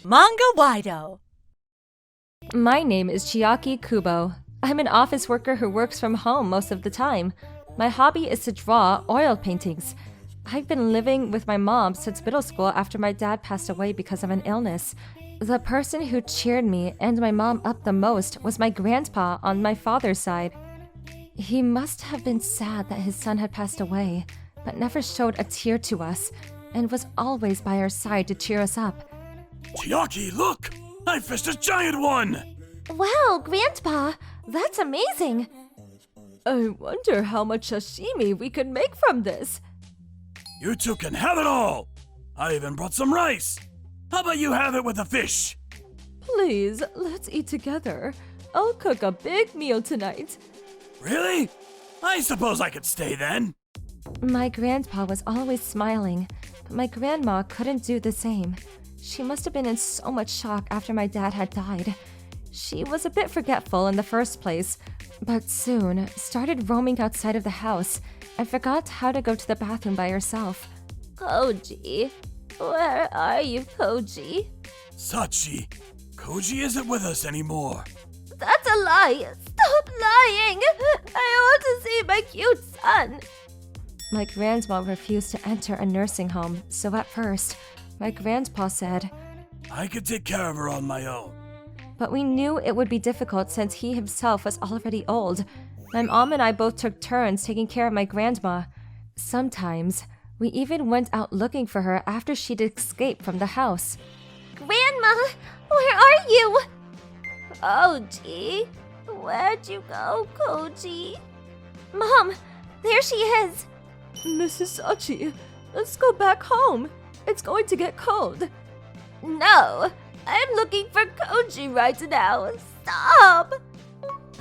Manga-Waido. My name is Chiaki Kubo. I'm an office worker who works from home most of the time. My hobby is to draw oil paintings. I've been living with my mom since middle school after my dad passed away because of an illness. The person who cheered me and my mom up the most was my grandpa on my father's side. He must have been sad that his son had passed away, but never showed a tear to us, and was always by our side to cheer us up. Chiaki, look! I fished a giant one! Wow, Grandpa, that's amazing! I wonder how much sashimi we can make from this. You two can have it all! I even brought some rice! How about you have it with the fish? Please, let's eat together. I'll cook a big meal tonight. Really? I suppose I could stay then. My grandpa was always smiling, but my grandma couldn't do the same. She must have been in so much shock after my dad had died. She was a bit forgetful in the first place, but soon started roaming outside of the house and forgot how to go to the bathroom by herself. Koji, where are you, Koji? Sachi, Koji isn't with us anymore. That's a lie! Stop lying! I want to see my cute son! My grandma refused to enter a nursing home, so at first, my grandpa said, I could take care of her on my own. But we knew it would be difficult since he himself was already old. My mom and I both took turns taking care of my grandma. Sometimes, we even went out looking for her after she'd escaped from the house. Grandma, where are you? Koji, where'd you go, Koji? Mom, there she is. Mrs. Sachi, let's go back home. It's going to get cold. No, I'm looking for Koji right now. Stop!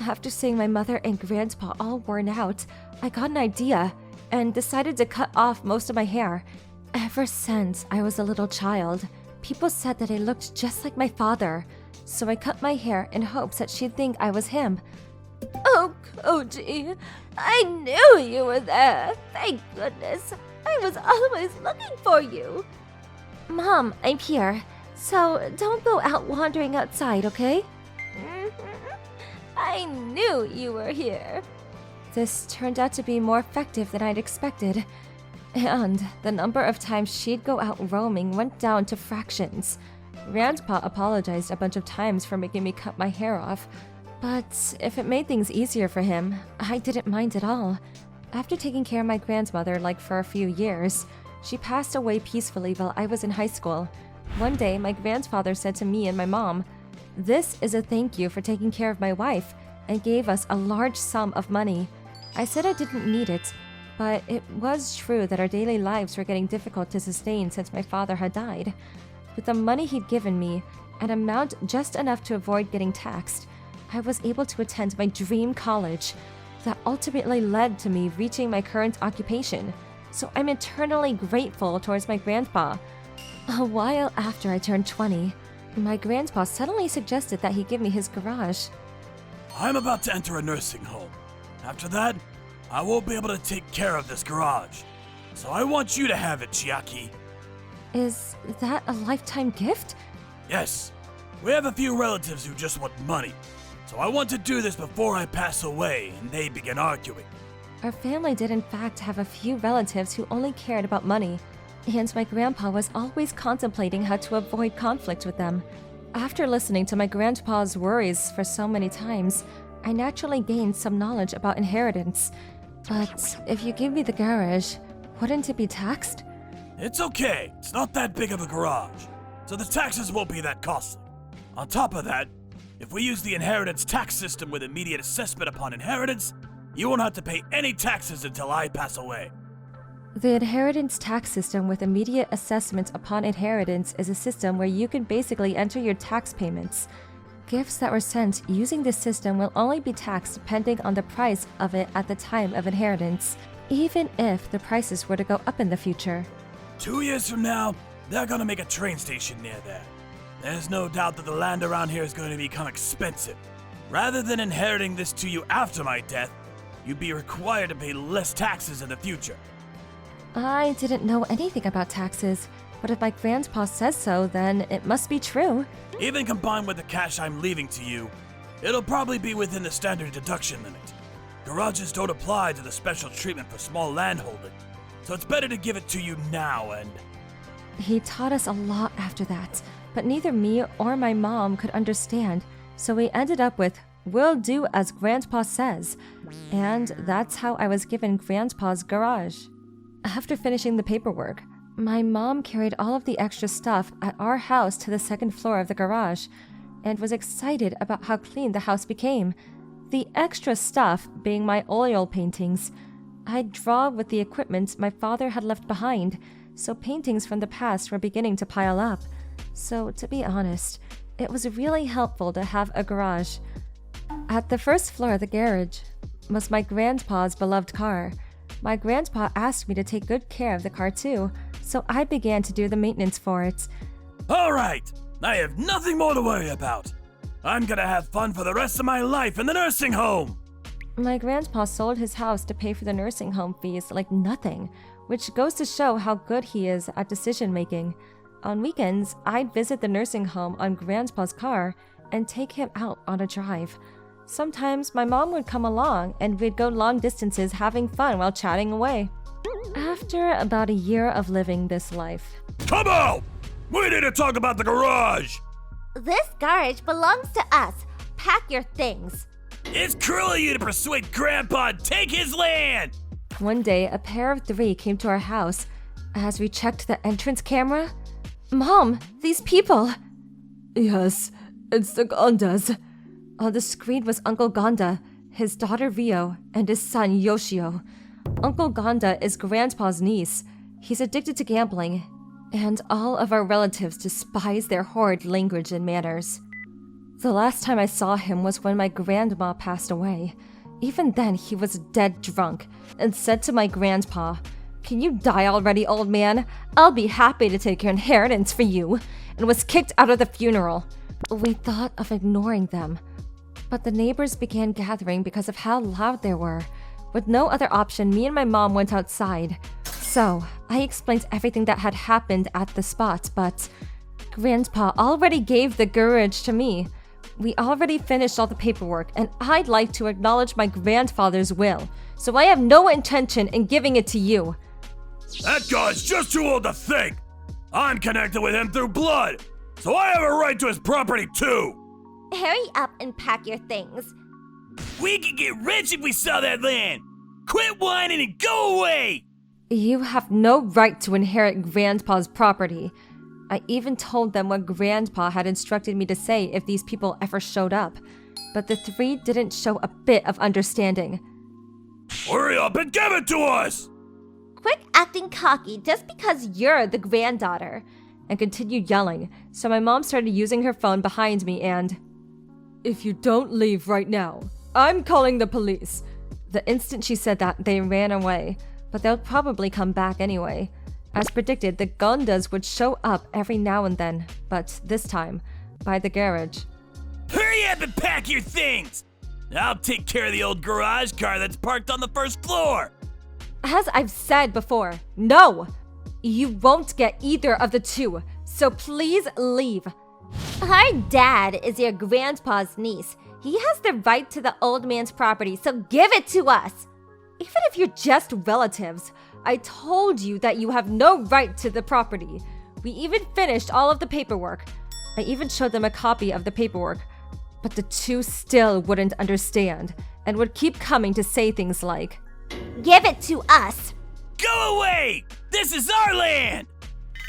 After seeing my mother and grandpa all worn out, I got an idea and decided to cut off most of my hair. Ever since I was a little child, people said that I looked just like my father, so I cut my hair in hopes that she'd think I was him. Oh, Koji, I knew you were there. Thank goodness. I was always looking for you. Mom, I'm here, so don't go out wandering outside, okay? I knew you were here. This turned out to be more effective than I'd expected, and the number of times she'd go out roaming went down to fractions. Grandpa apologized a bunch of times for making me cut my hair off, but if it made things easier for him, I didn't mind at all. After taking care of my grandmother for a few years, she passed away peacefully while I was in high school. One day, my grandfather said to me and my mom, "This is a thank you for taking care of my wife," and gave us a large sum of money. I said I didn't need it, but it was true that our daily lives were getting difficult to sustain since my father had died. With the money he'd given me, an amount just enough to avoid getting taxed, I was able to attend my dream college that ultimately led to me reaching my current occupation, so I'm eternally grateful towards my grandpa. A while after I turned 20, my grandpa suddenly suggested that he give me his garage. I'm about to enter a nursing home. After that, I won't be able to take care of this garage. So I want you to have it, Chiaki. Is that a lifetime gift? Yes. We have a few relatives who just want money. So I want to do this before I pass away and they begin arguing. Our family did in fact have a few relatives who only cared about money, and my grandpa was always contemplating how to avoid conflict with them. After listening to my grandpa's worries for so many times, I naturally gained some knowledge about inheritance. But if you give me the garage, wouldn't it be taxed? It's okay. It's not that big of a garage, so the taxes won't be that costly. On top of that, if we use the inheritance tax system with immediate assessment upon inheritance, you won't have to pay any taxes until I pass away. The inheritance tax system with immediate assessment upon inheritance is a system where you can basically enter your tax payments. Gifts that were sent using this system will only be taxed depending on the price of it at the time of inheritance, even if the prices were to go up in the future. 2 years from now, they're gonna make a train station near there. There's no doubt that the land around here is going to become expensive. Rather than inheriting this to you after my death, you'd be required to pay less taxes in the future. I didn't know anything about taxes. But if my grandpa says so, then it must be true. Even combined with the cash I'm leaving to you, it'll probably be within the standard deduction limit. Garages don't apply to the special treatment for small landholding, so it's better to give it to you now and... He taught us a lot after that, but neither me or my mom could understand, so we ended up with, "We'll do as Grandpa says." And that's how I was given Grandpa's garage. After finishing the paperwork, my mom carried all of the extra stuff at our house to the second floor of the garage, and was excited about how clean the house became. The extra stuff being my oil paintings. I draw with the equipment my father had left behind, so paintings from the past were beginning to pile up. So, to be honest, it was really helpful to have a garage. At the first floor of the garage was my grandpa's beloved car. My grandpa asked me to take good care of the car too, so I began to do the maintenance for it. Alright, I have nothing more to worry about. I'm gonna have fun for the rest of my life in the nursing home! My grandpa sold his house to pay for the nursing home fees like nothing, which goes to show how good he is at decision making. On weekends, I'd visit the nursing home on Grandpa's car and take him out on a drive. Sometimes my mom would come along and we'd go long distances having fun while chatting away. After about a year of living this life. Come on! We need to talk about the garage! This garage belongs to us. Pack your things. It's cruel of you to persuade Grandpa to take his land! One day, a pair of three came to our house. As we checked the entrance camera, "Mom, these people!" "Yes, it's the Gondas." On the screen was Uncle Gonda, his daughter Rio, and his son Yoshio. Uncle Gonda is Grandpa's niece. He's addicted to gambling, and all of our relatives despise their horrid language and manners. The last time I saw him was when my grandma passed away. Even then, he was dead drunk and said to my grandpa, "Can you die already, old man? I'll be happy to take your inheritance for you," and was kicked out of the funeral. We thought of ignoring them, but the neighbors began gathering because of how loud they were. With no other option, me and my mom went outside. So, I explained everything that had happened at the spot, but Grandpa already gave the garage to me. We already finished all the paperwork, and I'd like to acknowledge my grandfather's will, so I have no intention in giving it to you. That guy's just too old to think! I'm connected with him through blood, so I have a right to his property too! Hurry up and pack your things. We could get rich if we sell that land! Quit whining and go away! You have no right to inherit Grandpa's property. I even told them what Grandpa had instructed me to say if these people ever showed up, but the three didn't show a bit of understanding. Hurry up and give it to us! Quit acting cocky just because you're the granddaughter. And continued yelling, so my mom started using her phone behind me and... "If you don't leave right now, I'm calling the police." The instant she said that, they ran away, but they'll probably come back anyway. As predicted, the Gondas would show up every now and then, but this time, by the garage. Hurry up and pack your things! I'll take care of the old garage car that's parked on the first floor! As I've said before, no! You won't get either of the two, so please leave. Our dad is your grandpa's niece. He has the right to the old man's property, so give it to us. Even if you're just relatives, I told you that you have no right to the property. We even finished all of the paperwork. I even showed them a copy of the paperwork, but the two still wouldn't understand and would keep coming to say things like, "Give it to us." Go away! This is our land!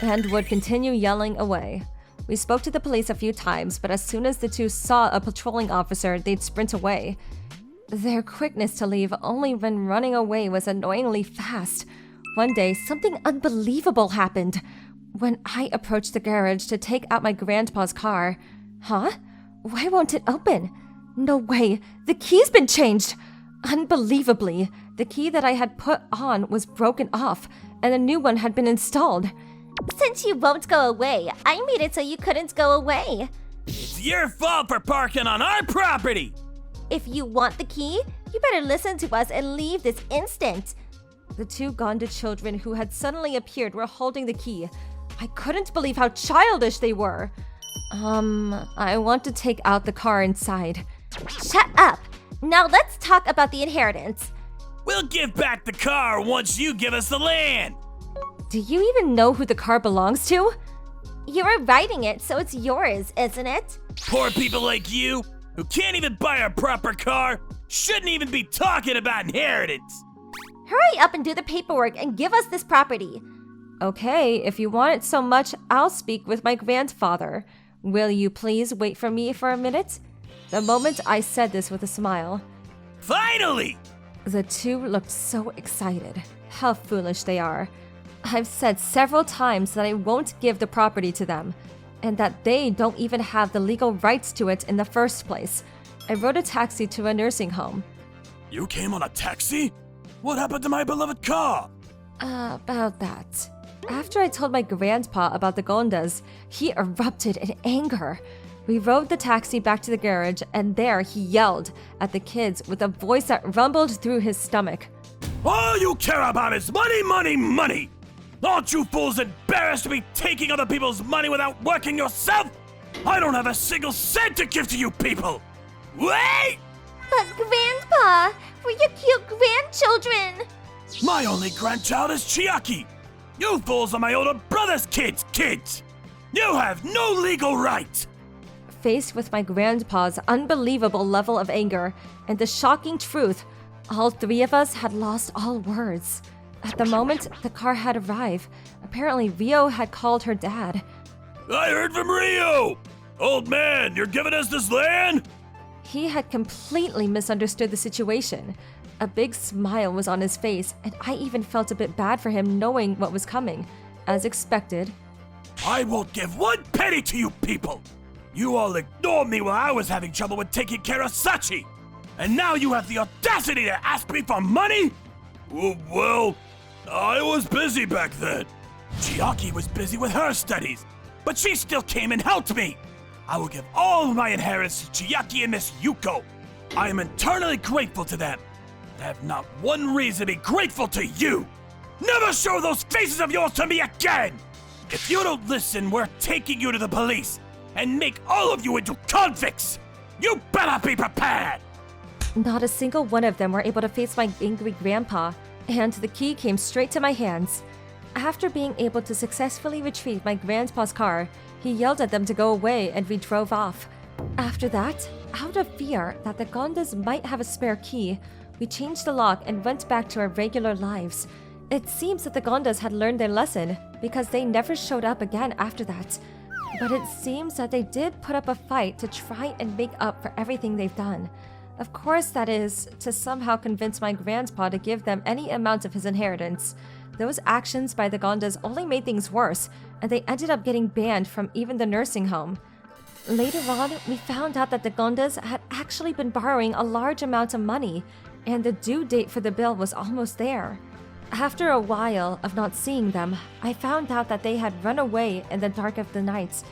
And would continue yelling away. We spoke to the police a few times, but as soon as the two saw a patrolling officer, they'd sprint away. Their quickness to leave only when running away was annoyingly fast. One day, something unbelievable happened. When I approached the garage to take out my grandpa's car. Huh? Why won't it open? No way, the key's been changed! Unbelievably, the key that I had put on was broken off, and a new one had been installed. Since you won't go away, I made it so you couldn't go away. It's your fault for parking on our property! If you want the key, you better listen to us and leave this instant. The two Gonda children who had suddenly appeared were holding the key. I couldn't believe how childish they were. I want to take out the car inside. Shut up! Now let's talk about the inheritance. We'll give back the car once you give us the land. Do you even know who the car belongs to? You're riding it, so it's yours, isn't it? Poor people like you, who can't even buy a proper car, shouldn't even be talking about inheritance. Hurry up and do the paperwork and give us this property. Okay, if you want it so much, I'll speak with my grandfather. Will you please wait for me for a minute? The moment I said this with a smile. Finally! The two looked so excited. How foolish they are. I've said several times that I won't give the property to them, and that they don't even have the legal rights to it in the first place. I rode a taxi to a nursing home. You came on a taxi? What happened to my beloved car? About that. After I told my grandpa about the Gondas, he erupted in anger. We rode the taxi back to the garage, and there he yelled at the kids with a voice that rumbled through his stomach. All you care about is money, money, money! Aren't you fools embarrassed to be taking other people's money without working yourself? I don't have a single cent to give to you people! Wait! But Grandpa, we're your cute grandchildren. My only grandchild is Chiaki! You fools are my older brother's kids! You have no legal right! Faced with my grandpa's unbelievable level of anger and the shocking truth, all three of us had lost all words. At the moment, the car had arrived. Apparently, Rio had called her dad. I heard from Rio! Old man, you're giving us this land? He had completely misunderstood the situation. A big smile was on his face, and I even felt a bit bad for him knowing what was coming. As expected. I won't give one penny to you people! You all ignored me while I was having trouble with taking care of Sachi! And now you have the audacity to ask me for money? Well, I was busy back then. Chiaki was busy with her studies, but she still came and helped me. I will give all my inheritance to Chiaki and Miss Yuko. I am eternally grateful to them. I have not one reason to be grateful to you. Never show those faces of yours to me again! If you don't listen, we're taking you to the police and make all of you into convicts! You better be prepared! Not a single one of them were able to face my angry grandpa, and the key came straight to my hands. After being able to successfully retrieve my grandpa's car, he yelled at them to go away and we drove off. After that, out of fear that the Gondas might have a spare key, we changed the lock and went back to our regular lives. It seems that the Gondas had learned their lesson because they never showed up again after that. But it seems that they did put up a fight to try and make up for everything they've done. Of course, that is, to somehow convince my grandpa to give them any amount of his inheritance. Those actions by the Gondas only made things worse, and they ended up getting banned from even the nursing home. Later on, we found out that the Gondas had actually been borrowing a large amount of money, and the due date for the bill was almost there. After a while of not seeing them, I found out that they had run away in the dark of the night.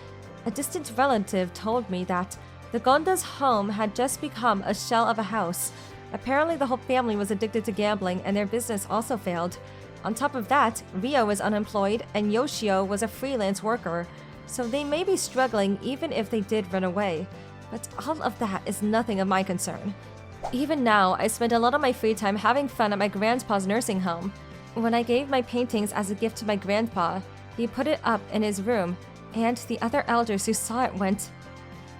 A distant relative told me that the Gonda's home had just become a shell of a house. Apparently the whole family was addicted to gambling and their business also failed. On top of that, Rio was unemployed and Yoshio was a freelance worker, so they may be struggling even if they did run away. But all of that is nothing of my concern. Even now, I spend a lot of my free time having fun at my grandpa's nursing home. When I gave my paintings as a gift to my grandpa, he put it up in his room, and the other elders who saw it went,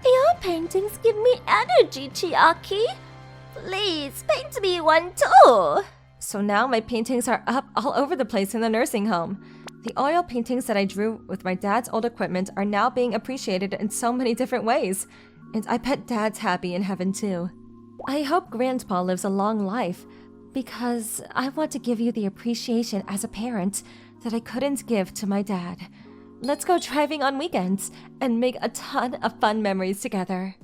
Your paintings give me energy, Chiaki. Please, paint me one too. So now my paintings are up all over the place in the nursing home. The oil paintings that I drew with my dad's old equipment are now being appreciated in so many different ways. And I bet Dad's happy in heaven too. I hope Grandpa lives a long life, because I want to give you the appreciation as a parent that I couldn't give to my dad. Let's go driving on weekends and make a ton of fun memories together.